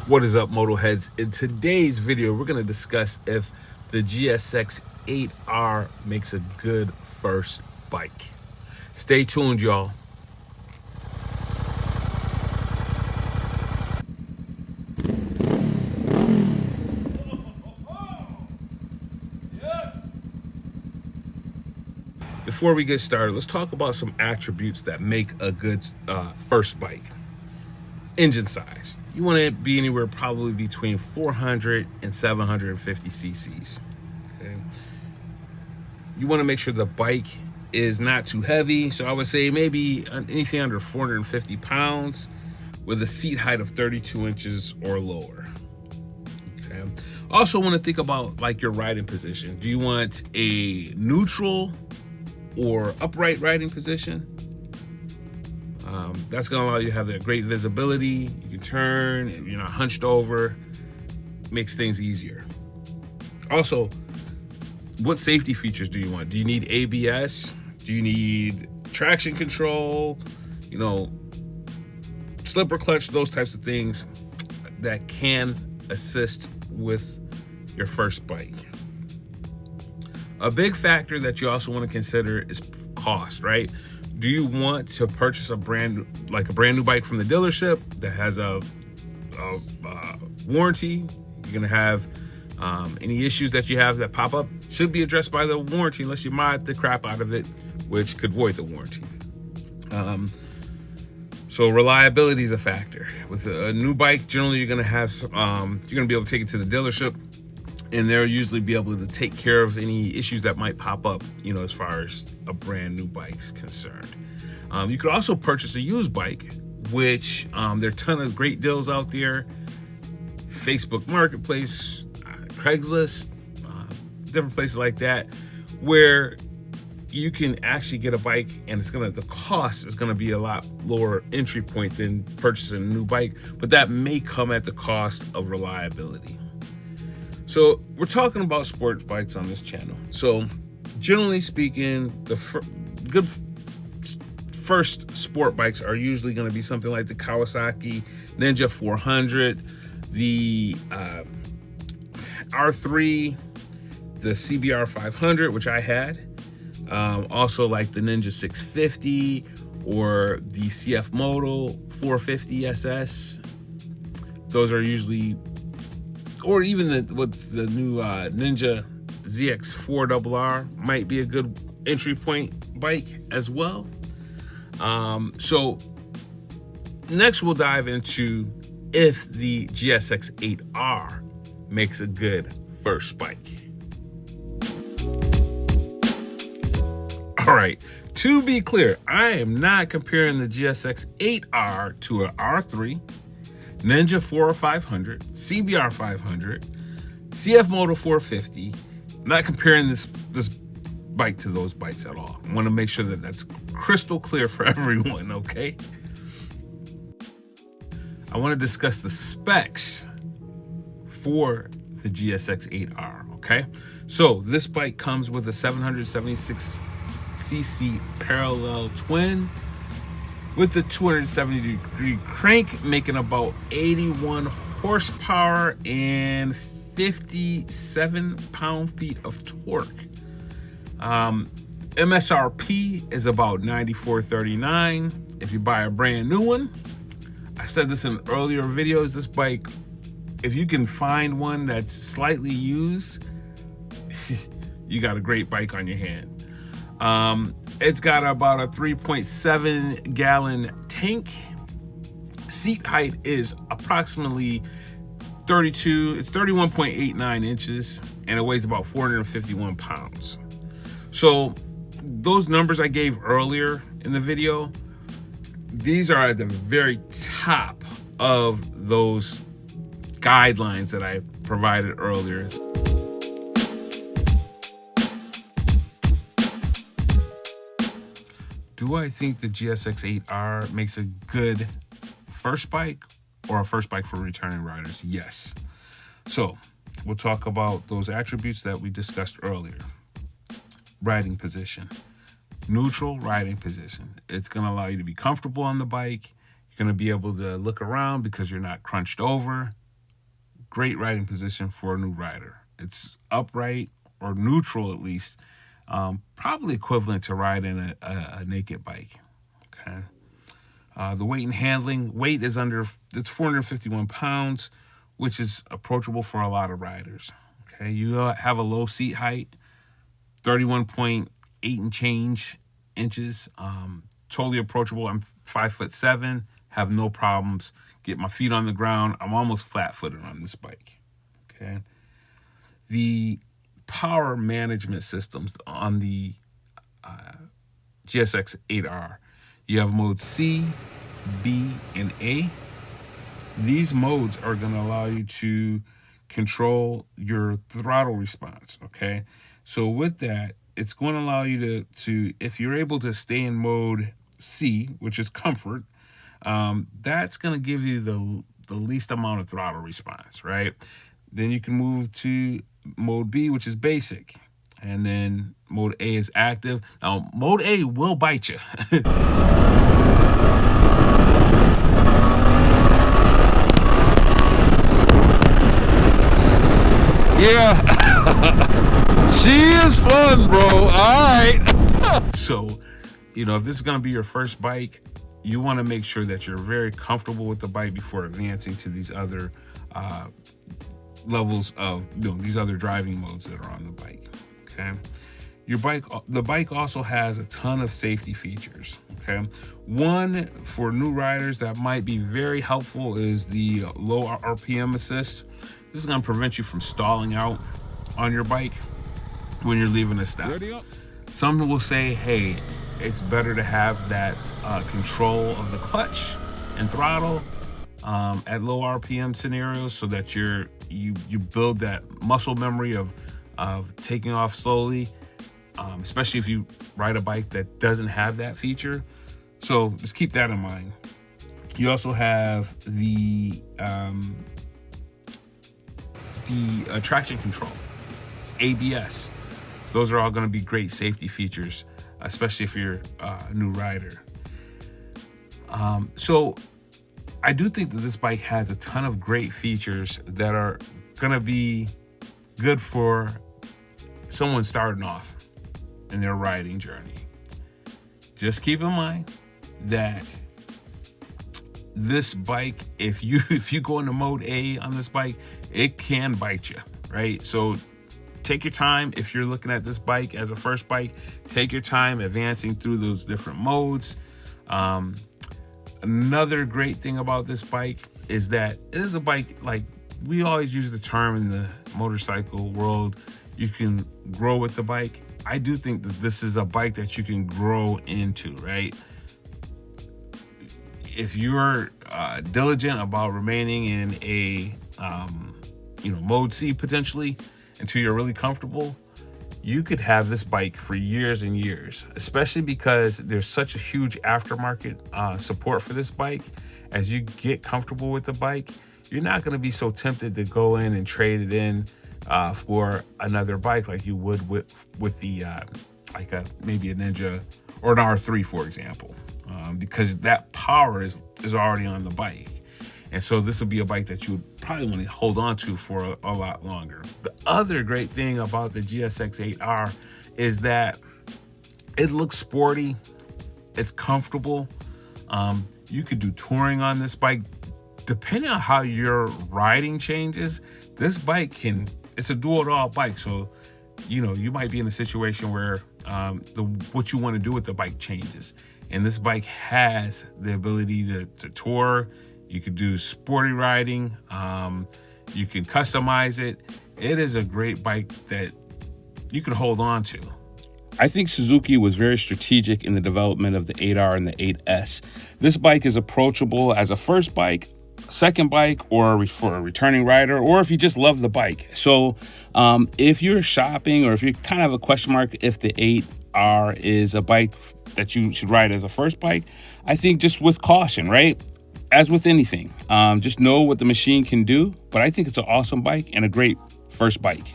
What is up, Moto heads? In today's video, we're going to discuss if the GSX 8R makes a good first bike. Stay tuned, y'all. Before we get started, let's talk about some attributes that make a good first bike. Engine size. You want to be anywhere probably between 400 and 750 cc's. Okay? You want to make sure the bike is not too heavy. So I would say maybe anything under 450 pounds with a seat height of 32 inches or lower. Okay. Also want to think about like your riding position. Do you want a neutral or upright riding position? That's going to allow you to have that great visibility. You can turn, you're not hunched over, makes things easier. Also, what safety features do you want? Do you need ABS? Do you need traction control? You know, slipper clutch, those types of things that can assist with your first bike. A big factor that you also want to consider is cost, right? Do you want to purchase a brand new bike from the dealership that has a warranty? You're gonna have any issues that you have that pop up should be addressed by the warranty, unless you mod the crap out of it, which could void the warranty. So reliability is a factor. With a new bike, generally you're gonna have you're gonna be able to take it to the dealership, and they'll usually be able to take care of any issues that might pop up, you know, as far as a brand new bike's concerned. You could also purchase a used bike, which there are a ton of great deals out there. Facebook Marketplace, Craigslist, different places like that, where you can actually get a bike and the cost is gonna be a lot lower entry point than purchasing a new bike, but that may come at the cost of reliability. So we're talking about sports bikes on this channel. So generally speaking, the good first sport bikes are usually going to be something like the Kawasaki Ninja 400, the R3, the CBR 500, which I had, also like the Ninja 650 or the CF Moto 450 SS. Those are usually, or even with the new Ninja ZX4RR might be a good entry point bike as well. So next we'll dive into if the GSX 8R makes a good first bike. All right, to be clear, I am not comparing the GSX 8R to an R3, Ninja 4500, CBR 500, CF Moto 450. I'm not comparing this bike to those bikes at all. I want to make sure that that's crystal clear for everyone, okay? I want to discuss the specs for the GSX 8R, okay? So this bike comes with a 776cc parallel twin with the 270-degree crank, making about 81 horsepower and 57 pound-feet of torque. MSRP is about $94.39 if you buy a brand new one. I said this in earlier videos, this bike, if you can find one that's slightly used, you got a great bike on your hand. It's got about a 3.7 gallon tank. Seat height is approximately 31.89 inches, and it weighs about 451 pounds. So those numbers I gave earlier in the video, these are at the very top of those guidelines that I provided earlier. Do I think the GSX 8R makes a good first bike or a first bike for returning riders? Yes. So we'll talk about those attributes that we discussed earlier. Riding position. Neutral riding position. It's going to allow you to be comfortable on the bike. You're going to be able to look around because you're not crunched over. great riding position for a new rider. It's upright or neutral at least, probably equivalent to riding a naked bike. Okay. The weight and handling, weight is it's 451 pounds, which is approachable for a lot of riders. Okay. You have a low seat height, 31.8 and change inches. Totally approachable. I'm 5'7", have no problems. Get my feet on the ground. I'm almost flat-footed on this bike. Okay. The power management systems on the GSX 8R. You have mode C, B, and A. These modes are going to allow you to control your throttle response. Okay. So with that, it's going to allow you to if you're able to stay in mode C, which is comfort, that's going to give you the least amount of throttle response, right? Then you can move to mode B, which is basic. And then mode A is active. Now, mode A will bite you. Yeah. She is fun, bro. All right. So, if this is going to be your first bike, you want to make sure that you're very comfortable with the bike before advancing to these other levels of these other driving modes that are on the bike. Okay. The bike also has a ton of safety features. Okay. One for new riders that might be very helpful is the low RPM assist. This is going to prevent you from stalling out on your bike when you're leaving a stop. Some will say, hey, it's better to have that control of the clutch and throttle at low RPM scenarios, so that you build that muscle memory of taking off slowly, especially if you ride a bike that doesn't have that feature. So just keep that in mind. You also have the traction control, ABS. Those are all going to be great safety features, especially if you're a new rider. So I do think that this bike has a ton of great features that are going to be good for someone starting off in their riding journey. Just keep in mind that this bike, if you go into mode A on this bike, it can bite you, right? So take your time. If you're looking at this bike as a first bike, take your time advancing through those different modes. Another great thing about this bike is that it is a bike, like we always use the term in the motorcycle world, you can grow with the bike. I do think that this is a bike that you can grow into, right? If you're diligent about remaining in a mode C potentially until you're really comfortable, you could have this bike for years and years, especially because there's such a huge aftermarket support for this bike. As you get comfortable with the bike, you're not going to be so tempted to go in and trade it in for another bike like you would with the maybe a Ninja or an R3, for example, because that power is already on the bike. And so this would be a bike that you would probably want to hold on to for a lot longer. The other great thing about the GSX 8R is that it looks sporty. It's comfortable. You could do touring on this bike. Depending on how your riding changes, this bike it's a dual-all bike. So, you might be in a situation where what you want to do with the bike changes. And this bike has the ability to tour. You could do sporty riding. You can customize it. It is a great bike that you can hold on to. I think Suzuki was very strategic in the development of the 8R and the 8S. This bike is approachable as a first bike, second bike, or for a returning rider, or if you just love the bike. So if you're shopping, or if you kind of have a question mark if the 8R is a bike that you should ride as a first bike, I think just with caution, right? As with anything, just know what the machine can do. But I think it's an awesome bike and a great first bike.